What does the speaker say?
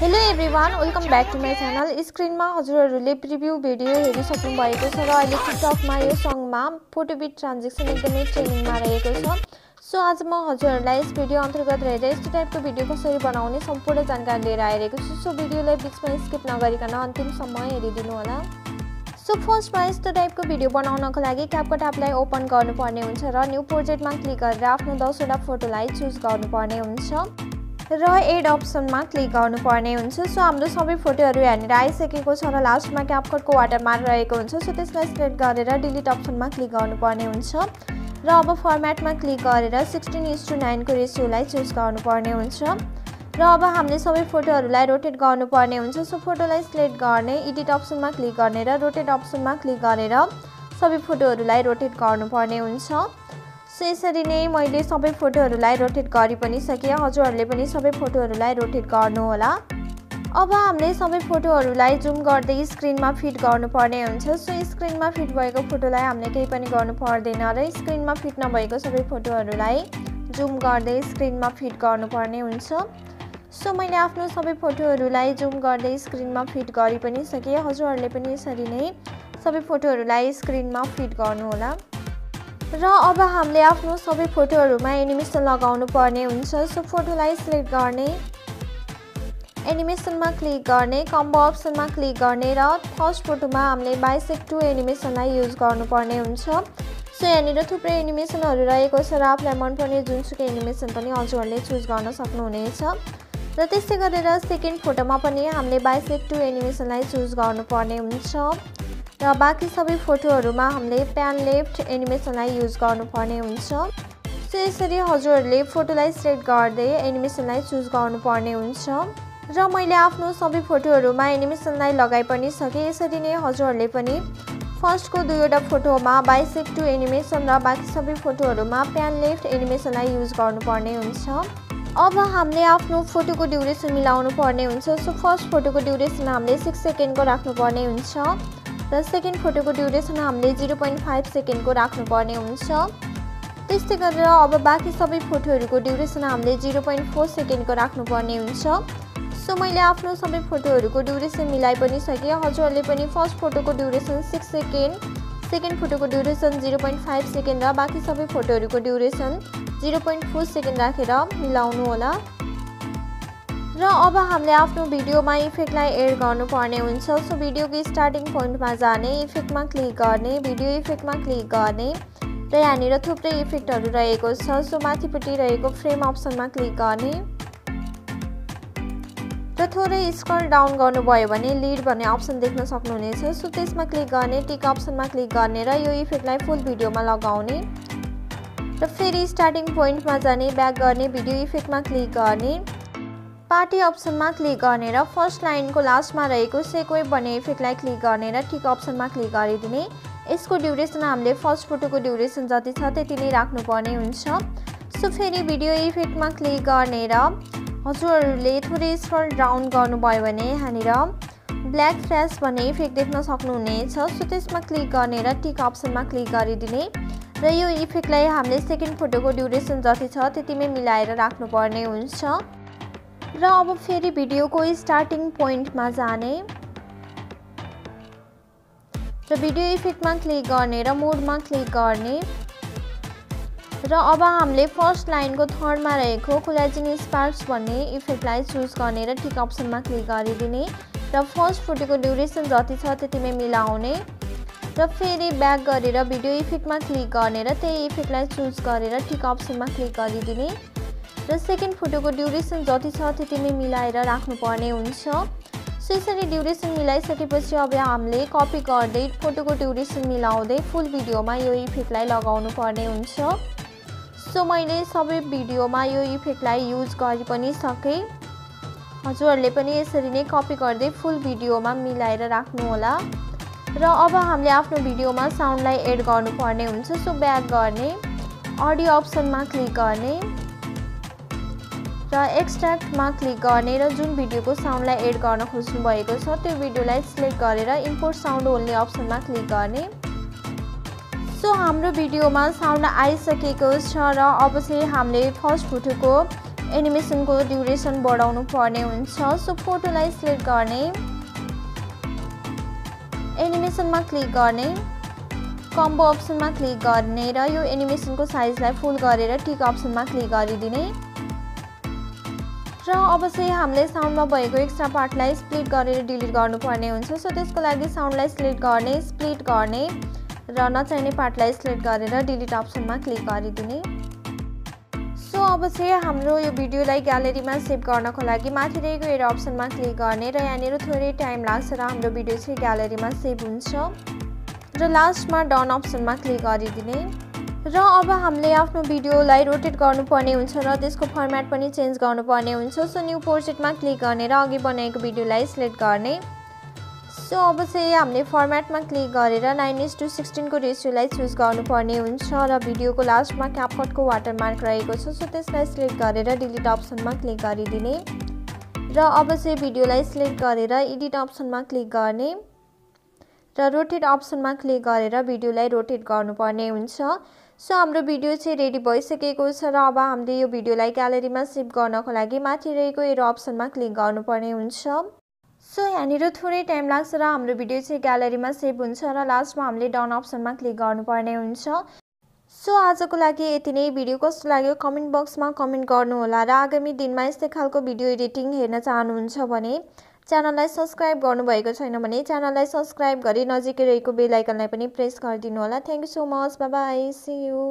Hello everyone, welcome back to my channel. स्क्रिनमा हजुरहरूले preview video हेरिसक्नु भएको छ र अहिले टिकटकमा यो सङमा फोटोबिट ट्रान्जेक्सन एकदमै ट्रेनिङमा रहेको छ। सो आज म हजुरहरूलाई यस भिडियो अन्तर्गत रहेर यस्तो टाइपको भिडियो कसरी बनाउने सम्पूर्ण जानकारी लिएर आइरहेको छु। सो भिडियोलाई बिचमा स्किप नगरिकन अन्तिमसम्म हेरिदिनु होला। सो फर्स्टमा यस्तो टाइपको भिडियो बनाउनको लागि क्यापकट एपलाई ओपन गर्नुपर्ने हुन्छ र न्यू प्रोजेक्टमा क्लिक गरेर आफ्नो 10वटा फोटोलाई चुज गर्नुपर्ने हुन्छ र एड अप्सनमा क्लिक गर्नुपर्ने हुन्छ। सो हाम्रो सबै फोटोहरू यहाँनिर आइसकेको छ र लास्टमा क्यापकटको वाटरमार्क रहेको हुन्छ। सो त्यसलाई सिलेक्ट गरेर डिलिट अप्सनमा क्लिक गर्नुपर्ने हुन्छ र अब फर्मेटमा क्लिक गरेर 16:9 को रेसियोलाई चुज गर्नुपर्ने हुन्छ र अब हामीले सबै फोटोहरूलाई रोटेट गर्नुपर्ने हुन्छ। सो फोटोलाई सिलेक्ट गर्ने, एडिट अप्सनमा क्लिक गर्ने र रोटेट अप्सनमा क्लिक गरेर सबै फोटोहरूलाई रोटेट गर्नुपर्ने हुन्छ। सो यसरी नै मैले सबै फोटोहरूलाई रोटेट गरि पनि सकेँ। हजुरहरूले पनि सबै फोटोहरूलाई रोटेट गर्नुहोला। अब हामीले सबै फोटोहरूलाई जुम गर्दै स्क्रिनमा फिट गर्नुपर्ने हुन्छ। सो स्क्रिनमा फिट भएको फोटोलाई हामीले केही पनि गर्नु पर्दैन र स्क्रिनमा फिट नभएको सबै फोटोहरूलाई जुम गर्दै स्क्रिनमा फिट गर्नुपर्ने हुन्छ। सो मैले आफ्नो सबै फोटोहरूलाई जुम गर्दै स्क्रिनमा फिट गरि पनि सकेँ। हजुरहरूले पनि यसरी नै सबै फोटोहरूलाई स्क्रिनमा फिट गर्नुहोला। र अब हामीले आफ्नो सबै फोटोहरूमा एनिमेसन लगाउनु पर्ने हुन्छ। सो फोटोलाई सिलेक्ट गर्ने, एनिमेसनमा क्लिक गर्ने, कम्बो अप्सनमा क्लिक गर्ने र फर्स्ट फोटोमा हामीले बाइसेक्ट 2 एनिमेसनलाई युज गर्नुपर्ने हुन्छ। सो यहाँनिर थुप्रै एनिमेसनहरू रहेको छ र आफूलाई मनपर्ने जुनसुकै एनिमेसन पनि हजुरहरूले चुज गर्न सक्नुहुनेछ र त्यस्तै गरेर सेकेन्ड फोटोमा पनि हामीले बाइसेक्ट 2 एनिमेसनलाई चुज गर्नुपर्ने हुन्छ र बाँकी सबै फोटोहरूमा हामीले प्यान लेफ्ट एनिमेसनलाई युज गर्नुपर्ने हुन्छ। सो यसरी हजुरहरूले फोटोलाई सिलेक्ट गर्दै एनिमेसनलाई चुज गर्नुपर्ने हुन्छ र मैले आफ्नो सबै फोटोहरूमा एनिमेसनलाई लगाइ पनि सकेँ। यसरी नै हजुरहरूले पनि फर्स्टको 2वटा फोटोमा बाइसेक्ट 2 एनिमेसन र बाँकी सबै फोटोहरूमा प्यान लेफ्ट एनिमेसनलाई युज गर्नुपर्ने हुन्छ। अब हामीले आफ्नो फोटोको ड्युरेसन मिलाउनु पर्ने हुन्छ। सो फर्स्ट फोटोको ड्युरेसन हामीले 6 सेकेन्डको राख्नुपर्ने हुन्छ र सेकेन्ड फोटोको ड्युरेसन हामीले 0.5 सेकेन्डको राख्नुपर्ने हुन्छ। त्यस्तै गरेर अब बाँकी सबै फोटोहरूको ड्युरेसन हामीले 0.4 सेकेन्डको राख्नुपर्ने हुन्छ। सो मैले आफ्नो सबै फोटोहरूको ड्युरेसन मिलाइ पनि सकेँ। हजुरहरूले पनि फर्स्ट फोटोको ड्युरेसन 6 सेकेन्ड, सेकेन्ड फोटोको ड्युरेसन 0.5 सेकेन्ड र बाँकी सबै फोटोहरूको ड्युरेसन 0.4 सेकेन्ड राखेर मिलाउनु होला। र अब हामीले आफ्नो भिडियोमा इफेक्टलाई एड गर्नुपर्ने हुन्छ। सो भिडियोको स्टार्टिङ पोइन्टमा जाने, इफेक्टमा क्लिक गर्ने, भिडियो इफेक्टमा क्लिक गर्ने र यहाँनिर थुप्रै इफेक्टहरू रहेको छ। सो माथिपट्टि रहेको फ्रेम अप्सनमा क्लिक गर्ने र थोरै स्क्रल डाउन गर्नुभयो भने लिड भन्ने अप्सन देख्न सक्नुहुनेछ। सो त्यसमा क्लिक गर्ने, टिक अप्सनमा क्लिक गर्ने र यो इफेक्टलाई फुल भिडियोमा लगाउने र फेरि स्टार्टिङ पोइन्टमा जाने, ब्याक गर्ने, भिडियो इफेक्टमा क्लिक गर्ने, पार्टी अप्सनमा क्लिक गर्ने र फर्स्ट लाइनको लास्टमा रहेको सेक्वेब भन्ने इफेक्टलाई क्लिक गर्ने र टिक अप्सनमा क्लिक गरिदिने। यसको ड्युरेसन हामीले फर्स्ट फोटोको ड्युरेसन जति छ त्यति नै राख्नुपर्ने हुन्छ। सो फेरि भिडियो इफेक्टमा क्लिक गर्ने र हजुरहरूले थोरै स्क्रल डाउन गर्नुभयो भने यहाँनिर ब्ल्याक फ्ल्यास भन्ने इफेक्ट देख्न सक्नुहुनेछ। सो त्यसमा क्लिक गर्ने र टिक अप्सनमा क्लिक गरिदिने र यो इफेक्टलाई हामीले सेकेन्ड फोटोको ड्युरेसन जति छ त्यतिमै मिलाएर राख्नुपर्ने हुन्छ र अब फेरि भिडियोको स्टार्टिङ पोइन्टमा जाने र भिडियो इफेक्टमा क्लिक गर्ने र मोडमा क्लिक गर्ने र अब हामीले फर्स्ट लाइनको थर्डमा रहेको कोलाजिन स्पार्क्स भन्ने इफेक्टलाई चुज गर्ने र टिक अप्सनमा क्लिक गरिदिने र फर्स्ट फोटोको ड्युरेसन जति छ त्यतिमै मिलाउने र फेरि ब्याक गरेर भिडियो इफेक्टमा क्लिक गर्ने र त्यही इफेक्टलाई चुज गरेर टिक अप्सनमा क्लिक गरिदिने र सेकेन्ड फोटोको ड्युरेसन जति छ त्यतिमै मिलाएर राख्नुपर्ने हुन्छ। सो यसरी ड्युरेसन मिलाइसकेपछि अब हामीले कपी गर्दै फोटोको ड्युरेसन मिलाउँदै फुल भिडियोमा यो इफेक्टलाई लगाउनु पर्ने हुन्छ। सो मैले सबै भिडियोमा यो इफेक्टलाई युज गरि पनि सकेँ। हजुरहरूले पनि यसरी नै कपी गर्दै फुल भिडियोमा मिलाएर राख्नुहोला। र अब हामीले आफ्नो भिडियोमा साउन्डलाई एड गर्नुपर्ने हुन्छ। सो ब्याक गर्ने, अडियो अप्सनमा क्लिक गर्ने र एक्सट्र्याक्टमा क्लिक गर्ने र जुन भिडियोको साउन्डलाई एड गर्न खोज्नु भएको छ त्यो भिडियोलाई सिलेक्ट गरेर इम्पोर्ट साउन्ड ओन्ली अप्सनमा क्लिक गर्ने। सो हाम्रो भिडियोमा साउन्ड आइसकेको छ र अब चाहिँ हामीले फर्स्ट फोटोको एनिमेसनको ड्युरेसन बढाउनु पर्ने हुन्छ। सो फोटोलाई सिलेक्ट गर्ने, एनिमेसनमा क्लिक गर्ने, कम्बो अप्सनमा क्लिक गर्ने र यो एनिमेसनको साइजलाई फुल गरेर टिक अप्सनमा क्लिक गरिदिने। र अब चाहिँ हामीले साउन्डमा भएको एक्स्ट्रा पार्टलाई स्प्लिट गरेर डिलिट गर्नुपर्ने हुन्छ। सो त्यसको लागि साउन्डलाई सिलेक्ट गर्ने, स्प्लिट गर्ने र नचाहिने पार्टलाई सिलेक्ट गरेर डिलिट अप्सनमा क्लिक गरिदिने। सो अब चाहिँ हाम्रो यो भिडियोलाई ग्यालेरीमा सेभ गर्नको लागि माथि रहेको एरो अप्सनमा क्लिक गर्ने र यहाँनिर थोरै टाइम लाग्छ र हाम्रो भिडियो चाहिँ ग्यालेरीमा सेभ हुन्छ र लास्टमा डन अप्सनमा क्लिक गरिदिने। र अब हामीले आफ्नो भिडियोलाई रोटेट गर्नुपर्ने हुन्छ र त्यसको फर्मेट पनि चेन्ज गर्नुपर्ने हुन्छ। सो न्यू पोर्ट्रेटमा क्लिक गर्ने र अघि बनाएको भिडियोलाई सिलेक्ट गर्ने। सो अब चाहिँ हामीले फर्मेटमा क्लिक गरेर 9:16 को रेसियोलाई चुज गर्नुपर्ने हुन्छ र भिडियोको लास्टमा क्यापकटको वाटरमार्क रहेको छ। सो त्यसलाई सिलेक्ट गरेर डिलिट अप्सनमा क्लिक गरिदिने र अब चाहिँ भिडियोलाई सिलेक्ट गरेर एडिट अप्सनमा क्लिक गर्ने र रोटेट अप्सनमा क्लिक गरेर भिडियोलाई रोटेट गर्नुपर्ने हुन्छ। सो हाम्रो भिडियो चाहिँ रेडी भइसकेको छ र अब हामीले यो भिडियोलाई ग्यालेरीमा सेभ गर्नको लागि माथि रहेको एरो अप्सनमा क्लिक गर्नुपर्ने हुन्छ। सो यहाँनिर थोरै टाइम लाग्छ र हाम्रो भिडियो चाहिँ ग्यालेरीमा सेभ हुन्छ र लास्टमा हामीले डन अप्सनमा क्लिक गर्नुपर्ने हुन्छ। सो आजको लागि यति नै। भिडियो कस्तो लाग्यो कमेन्ट बक्समा कमेन्ट गर्नुहोला र आगामी दिनमा यस्तै खालको भिडियो एडिटिङ हेर्न चाहनुहुन्छ भने च्यानललाई सब्स्क्राइब गर्नुभएको छैन भने च्यानललाई सब्स्क्राइब गरी नजिकै रहेको बेल आइकनलाई पनि प्रेस गरिदिनु होला। Thank you so much. Bye bye, see you.